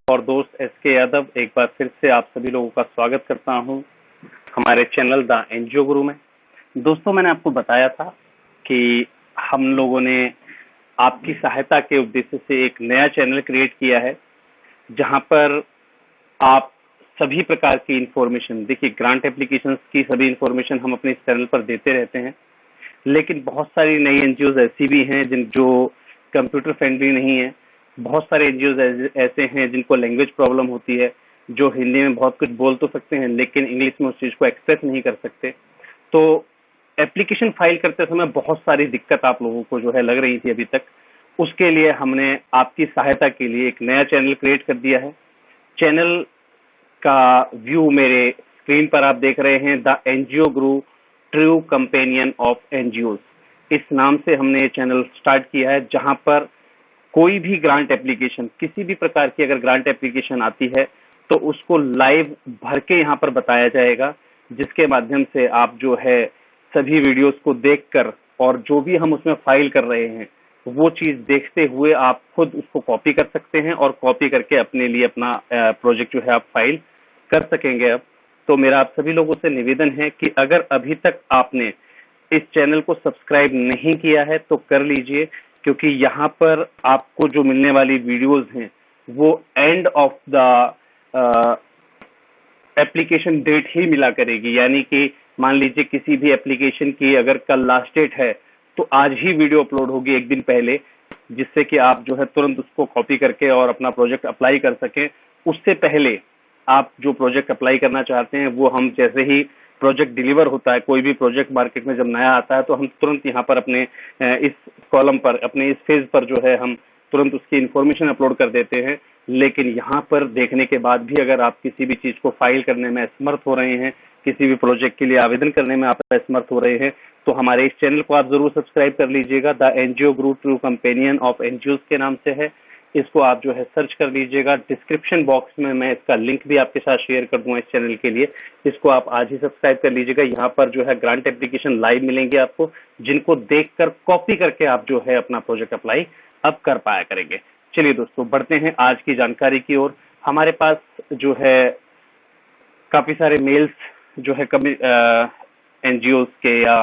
और दोस्त एसके यादव एक बार फिर से आप सभी लोगों का स्वागत करता हूं हमारे चैनल द एनजीओ गुरु में। दोस्तों, मैंने आपको बताया था कि हम लोगों ने आपकी सहायता के उद्देश्य से एक नया चैनल क्रिएट किया है, जहां पर आप सभी प्रकार की इंफॉर्मेशन, देखिए ग्रांट एप्लीकेशंस की सभी इंफॉर्मेशन हम अपने इस चैनल पर देते रहते हैं, लेकिन बहुत सारी नई एनजीओज ऐसी भी हैं जो कंप्यूटर फ्रेंडली नहीं है। बहुत सारे एनजीओज ऐसे हैं जिनको लैंग्वेज प्रॉब्लम होती है, जो हिंदी में बहुत कुछ बोल तो सकते हैं लेकिन इंग्लिश में उस चीज को एक्सप्रेस नहीं कर सकते। तो एप्लीकेशन फाइल करते समय बहुत सारी दिक्कत आप लोगों को जो है लग रही थी अभी तक। उसके लिए हमने आपकी सहायता के लिए एक नया चैनल क्रिएट कर दिया है। चैनल का व्यू मेरे स्क्रीन पर आप देख रहे हैं, the NGO Guru true companion of NGOs. इस नाम से हमने ये चैनल स्टार्ट किया है, जहां पर कोई भी ग्रांट एप्लीकेशन, किसी भी प्रकार की अगर ग्रांट एप्लीकेशन आती है तो उसको लाइव भर के यहाँ पर बताया जाएगा, जिसके माध्यम से आप जो है सभी वीडियोस को देखकर और जो भी हम उसमें फाइल कर रहे हैं वो चीज देखते हुए आप खुद उसको कॉपी कर सकते हैं और कॉपी करके अपने लिए अपना प्रोजेक्ट जो है आप फाइल कर सकेंगे। अब तो मेरा आप सभी लोगों से निवेदन है कि अगर अभी तक आपने इस चैनल को सब्सक्राइब नहीं किया है तो कर लीजिए, क्योंकि यहाँ पर आपको जो मिलने वाली वीडियोस हैं वो end of the application date ही मिला करेगी। यानी कि मान लीजिए किसी भी एप्लीकेशन की अगर कल लास्ट डेट है तो आज ही वीडियो अपलोड होगी एक दिन पहले, जिससे कि आप जो है तुरंत उसको कॉपी करके और अपना प्रोजेक्ट अप्लाई कर सकें। उससे पहले आप जो प्रोजेक्ट अप्लाई करना चाहते हैं वो हम जैसे ही प्रोजेक्ट डिलीवर होता है, कोई भी प्रोजेक्ट मार्केट में जब नया आता है तो हम तुरंत यहाँ पर अपने इस कॉलम पर, अपने इस फेज पर जो है हम तुरंत उसकी इंफॉर्मेशन अपलोड कर देते हैं। लेकिन यहाँ पर देखने के बाद भी अगर आप किसी भी चीज को फाइल करने में असमर्थ हो रहे हैं, किसी भी प्रोजेक्ट के लिए आवेदन करने में आप असमर्थ हो रहे हैं, तो हमारे इस चैनल को आप जरूर सब्सक्राइब कर लीजिएगा। The NGO Guru true companion of NGOs के नाम से है। इसको आप जो है सर्च कर लीजिएगा। डिस्क्रिप्शन बॉक्स में मैं इसका लिंक भी आपके साथ शेयर कर दूंगा इस चैनल के लिए। इसको आप आज ही सब्सक्राइब कर लीजिएगा। यहाँ पर जो है ग्रांट एप्लीकेशन लाइव मिलेंगे आपको, जिनको देखकर कॉपी करके आप जो है अपना प्रोजेक्ट अप्लाई अब कर पाया करेंगे। चलिए दोस्तों, बढ़ते हैं आज की जानकारी की ओर। हमारे पास जो है काफी सारे मेल्स जो है कभी एनजीओ के या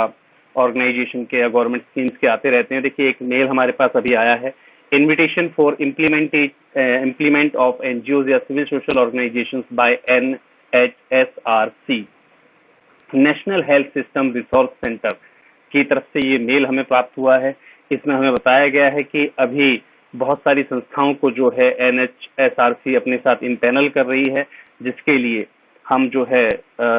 ऑर्गेनाइजेशन के या गवर्नमेंट स्कीम्स के आते रहते हैं। देखिए, एक मेल हमारे पास अभी आया है, invitation for implement of NGO या civil social organisations by NHSRC, national health system resource centre की तरफ से ये मेल हमें प्राप्त हुआ है। इसमें हमें बताया गया है कि अभी बहुत सारी संस्थाओं को जो है NHSRC अपने साथ इम्पैनल कर रही है, जिसके लिए हम जो है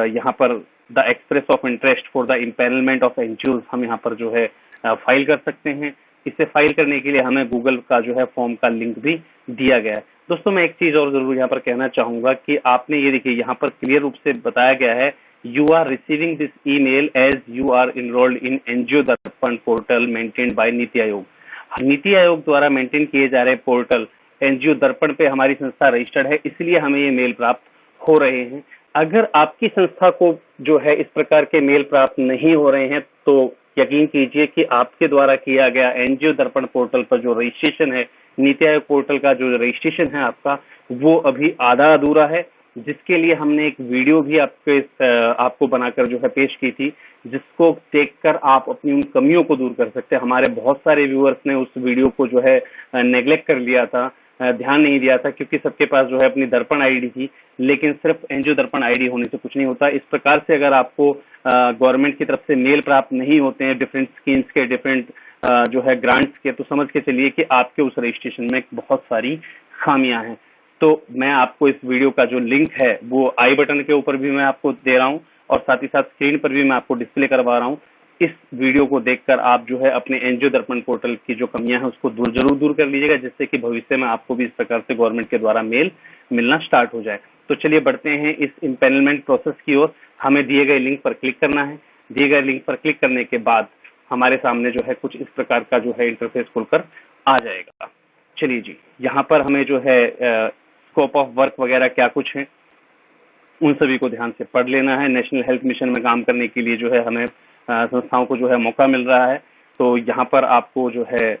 यहाँ पर the express of interest for the empanelment of NGOs हम यहाँ पर जो है फाइल कर सकते हैं। इसे फाइल करने के लिए हमें गूगल का जो है फॉर्म का लिंक भी दिया गया है। दोस्तों, मैं एक चीज और जरूर यहाँ पर कहना चाहूंगा कि आपने ये देखिए यहाँ पर क्लियर रूप से बताया गया है, you are receiving this email as you are enrolled in NGO Darpan portal maintained by NITI Aayog. NITI Aayog द्वारा मेंटेन किए जा रहे पोर्टल एनजीओ दर्पण पे हमारी संस्था रजिस्टर्ड है, इसलिए हमें ये मेल प्राप्त हो रहे हैं। अगर आपकी संस्था को जो है इस प्रकार के मेल प्राप्त नहीं हो रहे हैं तो यकीन कीजिए कि आपके द्वारा किया गया एनजीओ दर्पण पोर्टल पर जो रजिस्ट्रेशन है, नीति आयोग पोर्टल का जो रजिस्ट्रेशन है आपका, वो अभी आधा अधूरा है, जिसके लिए हमने एक वीडियो भी आपको बनाकर जो है पेश की थी, जिसको देखकर आप अपनी उन कमियों को दूर कर सकते हैं। हमारे बहुत सारे व्यूअर्स ने उस वीडियो को जो है नेग्लेक्ट कर लिया था, ध्यान नहीं दिया था, क्योंकि सबके पास जो है अपनी दर्पण आईडी थी, लेकिन सिर्फ एनजीओ दर्पण आईडी होने से कुछ नहीं होता। इस प्रकार से अगर आपको गवर्नमेंट की तरफ से मेल प्राप्त नहीं होते हैं डिफरेंट स्कीम्स के, डिफरेंट जो है ग्रांट्स के, तो समझ के चलिए कि आपके उस रजिस्ट्रेशन में बहुत सारी खामियां हैं। तो मैं आपको इस वीडियो का जो लिंक है वो आई बटन के ऊपर भी मैं आपको दे रहा हूं और साथ ही साथ स्क्रीन पर भी मैं आपको डिस्प्ले करवा रहा हूं। इस वीडियो को देखकर आप जो है अपने एनजीओ दर्पण पोर्टल की जो कमियां हैं उसको जरूर दूर कर लीजिएगा, जिससे कि भविष्य में आपको भी इस प्रकार से गवर्नमेंट के द्वारा मेल मिलना स्टार्ट हो जाए। तो चलिए बढ़ते हैं इस इम्पैनलमेंट प्रोसेस की ओर। हमें दिए गए लिंक पर क्लिक करना है। दिए गए लिंक पर क्लिक करने के बाद हमारे सामने जो है कुछ इस प्रकार का जो है इंटरफेस खुलकर आ जाएगा। चलिए जी, यहाँ पर हमें जो है स्कोप ऑफ वर्क वगैरह क्या कुछ है उन सभी को ध्यान से पढ़ लेना है। नेशनल हेल्थ मिशन में काम करने के लिए जो है हमें संस्थाओं को जो है मौका मिल रहा है, तो यहाँ पर आपको जो है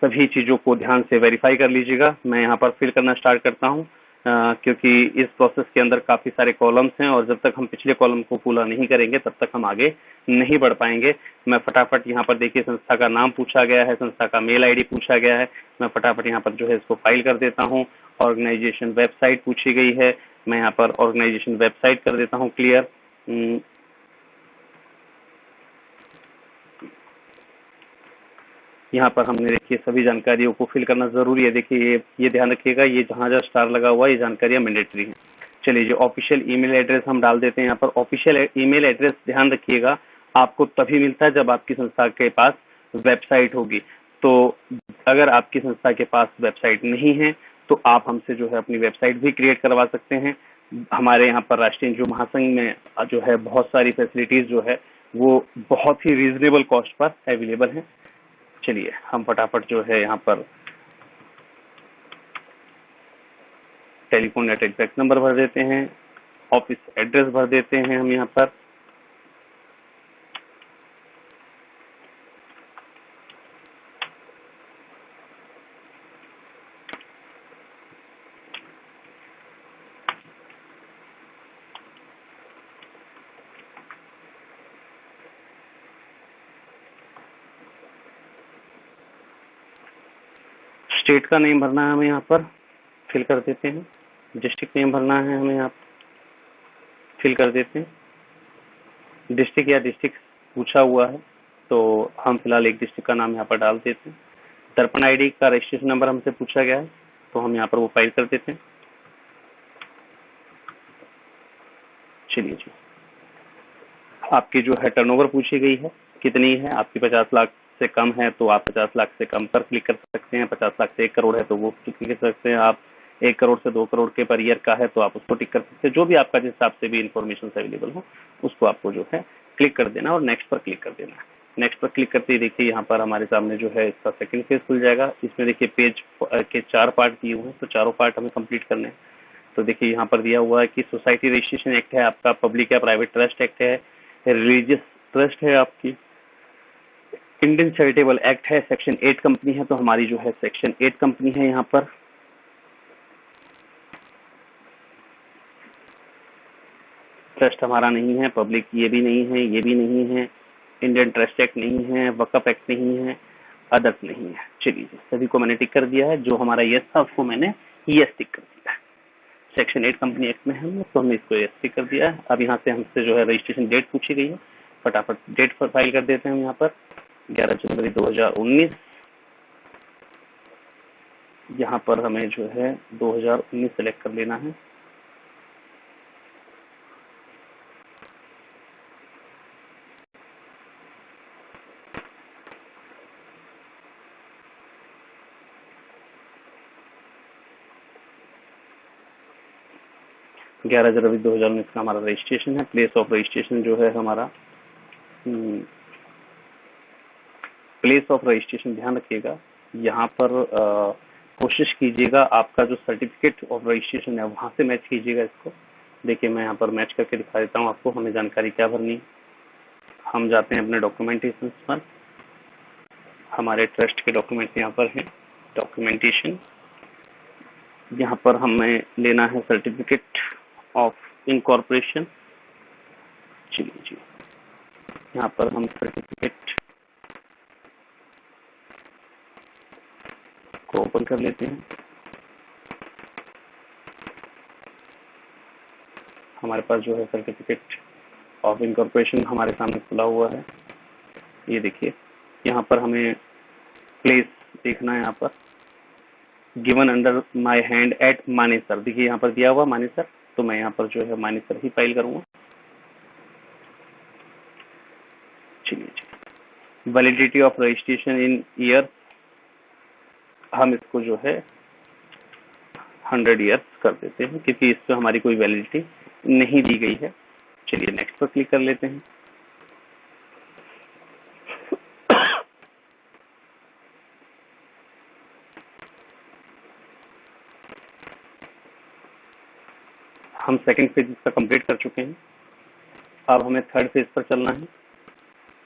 सभी चीजों को ध्यान से वेरीफाई कर लीजिएगा। मैं यहाँ पर फिल करना स्टार्ट करता हूँ। क्योंकि इस प्रोसेस के अंदर काफी सारे कॉलम्स हैं और जब तक हम पिछले कॉलम को पूरा नहीं करेंगे तब तक हम आगे नहीं बढ़ पाएंगे। मैं फटाफट यहाँ पर देखिए संस्था का नाम पूछा गया है, संस्था का मेल आईडी पूछा गया है, मैं फटाफट यहाँ पर जो है इसको फाइल कर देता हूँ। ऑर्गेनाइजेशन वेबसाइट पूछी गई है, मैं यहाँ पर ऑर्गेनाइजेशन वेबसाइट कर देता हूँ क्लियर। यहाँ पर हमने देखिए सभी जानकारियों को फिल करना जरूरी है। देखिए ये ध्यान रखिएगा, ये जहाँ स्टार लगा हुआ है ये जानकारियां मैंडेटरी हैं। चलिए जो ऑफिशियल ईमेल एड्रेस हम डाल देते हैं यहाँ पर। ऑफिशियल ईमेल एड्रेस ध्यान रखिएगा आपको तभी मिलता है जब आपकी संस्था के पास वेबसाइट होगी। तो अगर आपकी संस्था के पास वेबसाइट नहीं है तो आप हमसे जो है अपनी वेबसाइट भी क्रिएट करवा सकते हैं। हमारे यहाँ पर राष्ट्रीय एनजीओ महासंघ में जो है बहुत सारी फैसिलिटीज जो है वो बहुत ही रीजनेबल कॉस्ट पर अवेलेबल है। चलिए हम फटाफट जो है यहाँ पर टेलीफोन नेट एग्जैक्ट नंबर भर देते हैं, ऑफिस एड्रेस भर देते हैं हम यहाँ पर। स्टेट का नेम भरना है हमें यहाँ पर, फिल कर देते हैं। डिस्ट्रिक्ट नेम भरना है हमें यहाँ फिल कर देते हैं। डिस्ट्रिक्ट या डिस्ट्रिक्ट पूछा हुआ है तो हम फिलहाल एक डिस्ट्रिक्ट का नाम यहाँ पर डाल देते हैं। दर्पण आईडी का रजिस्ट्रेशन नंबर हमसे पूछा गया है तो हम यहाँ पर वो फाइल कर देते हैं। चलिए जी, आपकी जो है टर्नओवर पूछी गई है कितनी है, आपकी 50 लाख से कम है तो आप 50 लाख से कम पर क्लिक कर सकते हैं। 50 लाख से 1 करोड़ है तो वो क्लिक कर सकते हैं आप। 1 करोड़ से 2 करोड़ के पर ईयर का है तो आप उसको टिक कर सकते हैं। जो भी आपका जिस हिसाब से भी इंफॉर्मेशन अवेलेबल हो उसको आपको जो है क्लिक कर देना और नेक्स्ट पर क्लिक कर देना है। नेक्स्ट पर क्लिक करते ही देखिए यहाँ पर हमारे सामने जो है इसका सेकंड फेज खुल जाएगा। इसमें देखिए पेज के 4 पार्ट दिए हुए हैं तो चारों पार्ट हमें कंप्लीट करने हैं। तो देखिए यहाँ पर दिया हुआ है कि सोसाइटी रजिस्ट्रेशन एक्ट है आपका, पब्लिक या प्राइवेट ट्रस्ट एक्ट है, रिलीजियस ट्रस्ट है आपकी, इंडियन चैरिटेबल एक्ट है, सेक्शन 8 कंपनी है तो हमारी जो है सेक्शन 8 कंपनी है। यहाँ पर ट्रस्ट हमारा नहीं है, पब्लिक ये भी नहीं है, ये भी नहीं है, इंडियन ट्रस्ट एक्ट नहीं है, वकफ एक्ट नहीं है, अदर्स नहीं है। चलिए सभी को मैंने टिक कर दिया है। जो हमारा यस था उसको मैंने यस टिक कर दिया है। सेक्शन 8 कंपनी एक्ट में है तो हमने इसको यस टिक कर दिया है। अब यहाँ से हमसे जो है रजिस्ट्रेशन डेट पूछी गई है, फटाफट डेट पर फाइल कर देते हैं हम यहाँ पर 11 जनवरी 2019। यहाँ पर हमें जो है 2019 सेलेक्ट कर लेना है। ग्यारह जनवरी 2019 का हमारा रजिस्ट्रेशन है। प्लेस ऑफ रजिस्ट्रेशन जो है हमारा प्लेस ऑफ रजिस्ट्रेशन ध्यान रखिएगा यहाँ पर कोशिश कीजिएगा आपका जो सर्टिफिकेट ऑफ रजिस्ट्रेशन है वहां से मैच कीजिएगा इसको। देखिए मैं यहाँ पर मैच करके दिखा देता हूँ आपको हमें जानकारी क्या भरनी है। हम जाते हैं अपने डॉक्यूमेंटेशन पर, हमारे ट्रस्ट के डॉक्यूमेंट यहाँ पर हैं। डॉक्यूमेंटेशन यहाँ पर हमें लेना है सर्टिफिकेट ऑफ इनकॉर्पोरेशन। चलिए जी, यहाँ पर हम सर्टिफिकेट को ओपन कर लेते हैं। हमारे पास जो है सर्टिफिकेट ऑफ इनकॉर्पोरेशन हमारे सामने खुला हुआ है। ये देखिए यहाँ पर हमें प्लेस देखना है। यहाँ पर given under my hand eight Manesar, देखिए यहाँ पर दिया हुआ मानेसर, तो मैं यहाँ पर जो है मानेसर ही फाइल करूंगा। चलिए validity of registration in year, हम इसको जो है 100 ईयर्स कर देते हैं क्योंकि इससे हमारी कोई वैलिडिटी नहीं दी गई है। चलिए नेक्स्ट पर क्लिक कर लेते हैं। हम सेकंड फेज इसका कंप्लीट कर चुके हैं। अब हमें थर्ड फेज पर चलना है।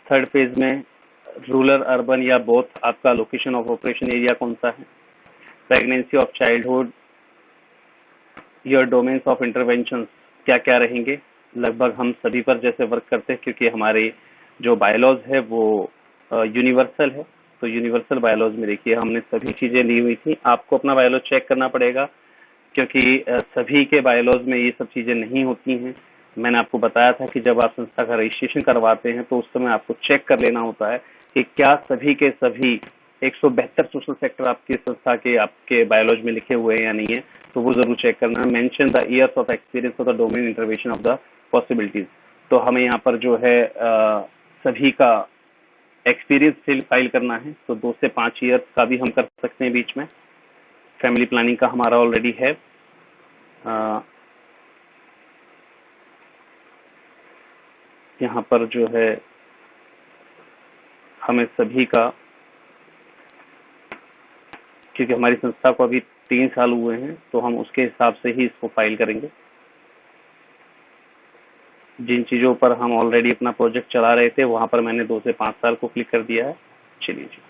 थर्ड फेज में रूरल अर्बन या बोथ, आपका लोकेशन ऑफ ऑपरेशन एरिया कौन सा है, pregnancy of childhood, your domains of intervention क्या क्या रहेंगे। लगभग हम सभी पर जैसे वर्क करते हैं, क्योंकि हमारे जो बायलॉज है वो यूनिवर्सल है। तो यूनिवर्सल बायलॉज में देखिए हमने सभी चीजें ली हुई थी। आपको अपना बायलॉज चेक करना पड़ेगा, क्योंकि सभी के बायलॉज में ये सब चीजें नहीं होती हैं। मैंने आपको बताया था कि जब आप संस्था का रजिस्ट्रेशन करवाते हैं तो उस समय आपको चेक कर लेना होता है कि क्या सभी के सभी 172 सोशल सेक्टर आपकी संस्था के आपके बायोलॉजी में लिखे हुए हैं या नहीं है। तो वो जरूर चेक करना है। Mention the years of experience of the domain intervention of the possibilities. तो हमें यहाँ पर जो है सभी का एक्सपीरियंस फाइल करना है। तो 2 से 5 ईयर्स का भी हम कर सकते हैं बीच में। फैमिली प्लानिंग का हमारा ऑलरेडी है। यहाँ पर जो है हमें सभी का, क्योंकि हमारी संस्था को अभी 3 साल हुए हैं तो हम उसके हिसाब से ही इसको फाइल करेंगे। जिन चीजों पर हम ऑलरेडी अपना प्रोजेक्ट चला रहे थे वहां पर मैंने 2 से 5 साल को क्लिक कर दिया है। चलिए जी,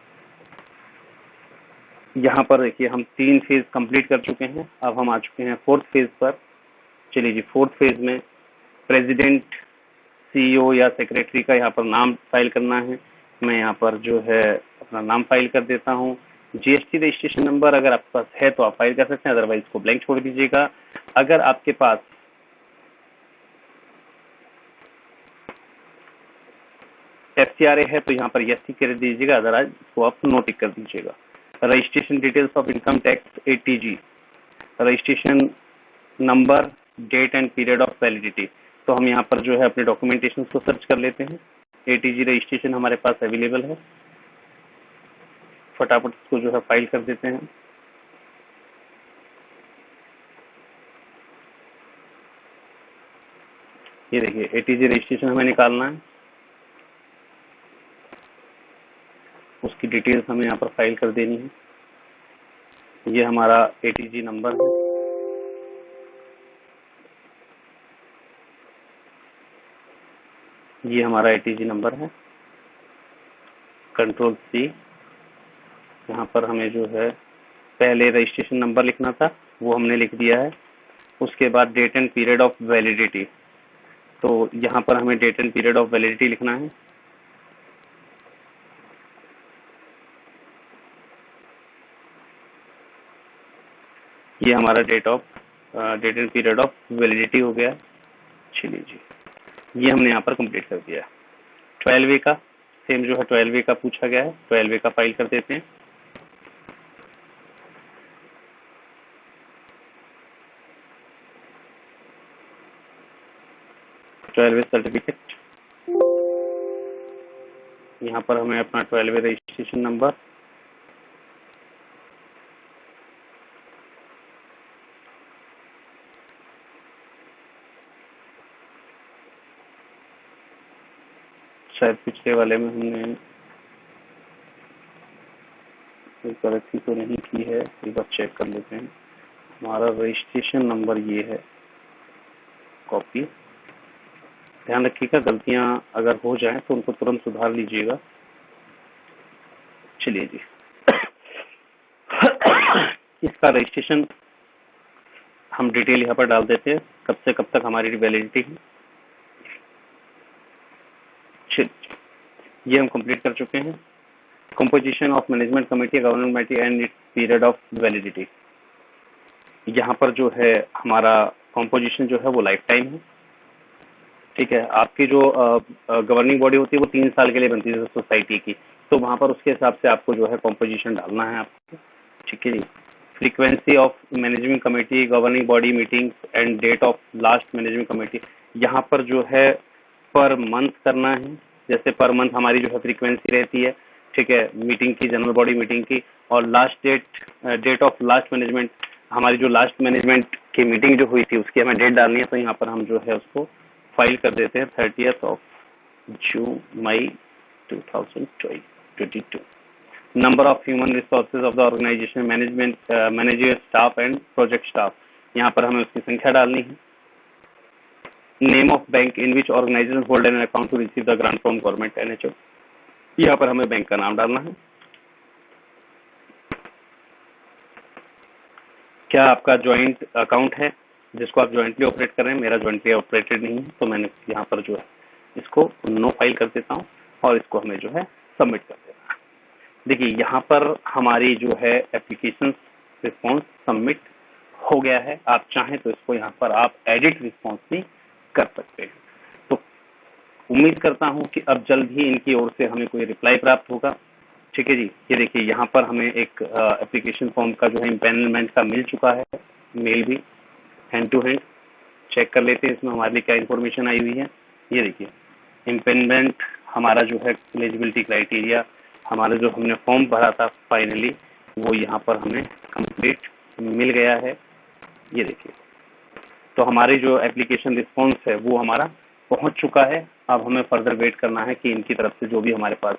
यहाँ पर देखिए हम 3 फेज कंप्लीट कर चुके हैं। अब हम आ चुके हैं 4th फेज पर। चलिए जी, 4th फेज में प्रेसिडेंट, सीईओ या सेक्रेटरी का यहाँ पर नाम फाइल करना है। मैं यहाँ पर जो है अपना नाम फाइल कर देता हूँ। जीएसटी रजिस्ट्रेशन नंबर अगर आपके पास है तो आप फाइल कर सकते हैं, अदरवाइज इसको ब्लैंक छोड़ दीजिएगा। अगर आपके पास एफसीआरए है तो यहाँ पर यस कर दीजिएगा, अदरवाइज इसको आप नो टिक कर दीजिएगा। Registration details of income tax eighty G, registration number, date and period of validity. तो हम यहाँ पर जो है अपने डॉक्यूमेंटेशन को सर्च कर लेते हैं। एटीजी रजिस्ट्रेशन हमारे पास अवेलेबल है, फटाफट इसको जो है फाइल कर देते हैं। ये देखिए एटीजी रजिस्ट्रेशन हमें निकालना है, उसकी डिटेल्स हमें यहाँ पर फाइल कर देनी है। ये हमारा एटीजी नंबर है, ये हमारा एटीजी नंबर है। कंट्रोल सी, यहाँ पर हमें जो है पहले रजिस्ट्रेशन नंबर लिखना था वो हमने लिख दिया है। उसके बाद date and period of validity, तो यहाँ पर हमें date and period of validity लिखना है। ये हमारा date and period of validity हो गया। चलिए जी, ये हमने यहाँ पर कंप्लीट कर दिया। 12A का सेम जो है 12A का पूछा गया है, 12A का फाइल कर देते हैं। सर्टिफिकेट, यहाँ पर हमें अपना 12A रजिस्ट्रेशन नंबर, शायद पिछले वाले में हमने कोई गलती तो नहीं की है, एक बार चेक कर लेते हैं। हमारा रजिस्ट्रेशन नंबर ये है, कॉपी। ध्यान रखिएगा गलतियां अगर हो जाएं तो उनको तुरंत सुधार लीजिएगा। चलिए जी, इसका रजिस्ट्रेशन हम डिटेल यहाँ पर डाल देते हैं, कब से कब तक हमारी वैलिडिटी है। ये हम कंप्लीट कर चुके हैं। Composition of management committee, governing committee and it's period of validity. यहाँ पर जो है हमारा कंपोजिशन जो है वो लाइफ टाइम है। ठीक है, आपकी जो गवर्निंग बॉडी होती है वो 3 साल के लिए बनती है सोसाइटी की, तो वहां पर उसके हिसाब से आपको जो है कंपोजिशन डालना है आपको। ठीक है जी। Frequency of management committee, governing body meetings and date of last management committee, यहाँ पर जो है पर मंथ करना है। जैसे पर मंथ हमारी जो है फ्रीक्वेंसी रहती है, ठीक है, मीटिंग की, जनरल बॉडी मीटिंग की। और last date of last management, हमारी जो लास्ट मैनेजमेंट की मीटिंग जो हुई थी उसकी हमें डेट डालनी है। तो यहाँ पर हम जो है उसको फाइल कर देते हैं 30th of May 2022। Number of human resources of the organisation, management, manager staff and project staff, यहाँ पर हमें उसकी संख्या डालनी है। Name of bank in which organisation hold an account to receive the grant from government NHO, यहाँ पर हमें बैंक का नाम डालना है। क्या आपका ज्वाइंट अकाउंट है? जिसको आप ज्वाइंटली ऑपरेट कर रहे हैं, मेरा ज्वाइंटली ऑपरेटेड नहीं है, तो मैंने यहाँ पर जो है इसको नो फाइल कर देता हूँ और इसको हमें जो है सबमिट कर देना है। देखिए यहाँ पर हमारी जो है एप्लीकेशन रिस्पॉन्स सबमिट हो गया है। आप चाहें तो इसको यहाँ पर आप एडिट रिस्पॉन्स भी कर सकते हैं। तो उम्मीद करता हूं कि अब जल्द ही इनकी ओर से हमें कोई रिप्लाई प्राप्त होगा। ठीक है जी, ये देखिए यहाँ पर हमें एक एप्लीकेशन फॉर्म का जो है इम्पेनलमेंट का मिल चुका है, मेल भी हैंड टू हैंड। चेक कर लेते हैं इसमें हमारे लिए क्या इन्फॉर्मेशन आई हुई है। ये देखिए इम्पेनमेंट हमारा जो है एलिजिबिलिटी क्राइटेरिया, हमारा जो हमने फॉर्म भरा था फाइनली वो यहाँ पर हमें कंप्लीट मिल गया है। ये देखिए, तो हमारी जो एप्लीकेशन रिस्पॉन्स है वो हमारा पहुंच चुका है। अब हमें फर्दर वेट करना है कि इनकी तरफ से जो भी हमारे पास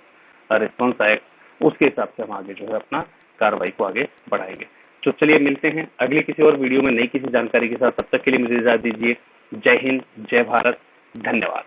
रिस्पॉन्स आए उसके हिसाब से हम आगे जो है अपना कार्रवाई को आगे बढ़ाएंगे। तो चलिए मिलते हैं अगले किसी और वीडियो में नई किसी जानकारी के साथ। तब तक के लिए मुझे इजाजत दीजिए। जय हिंद, जय भारत, धन्यवाद।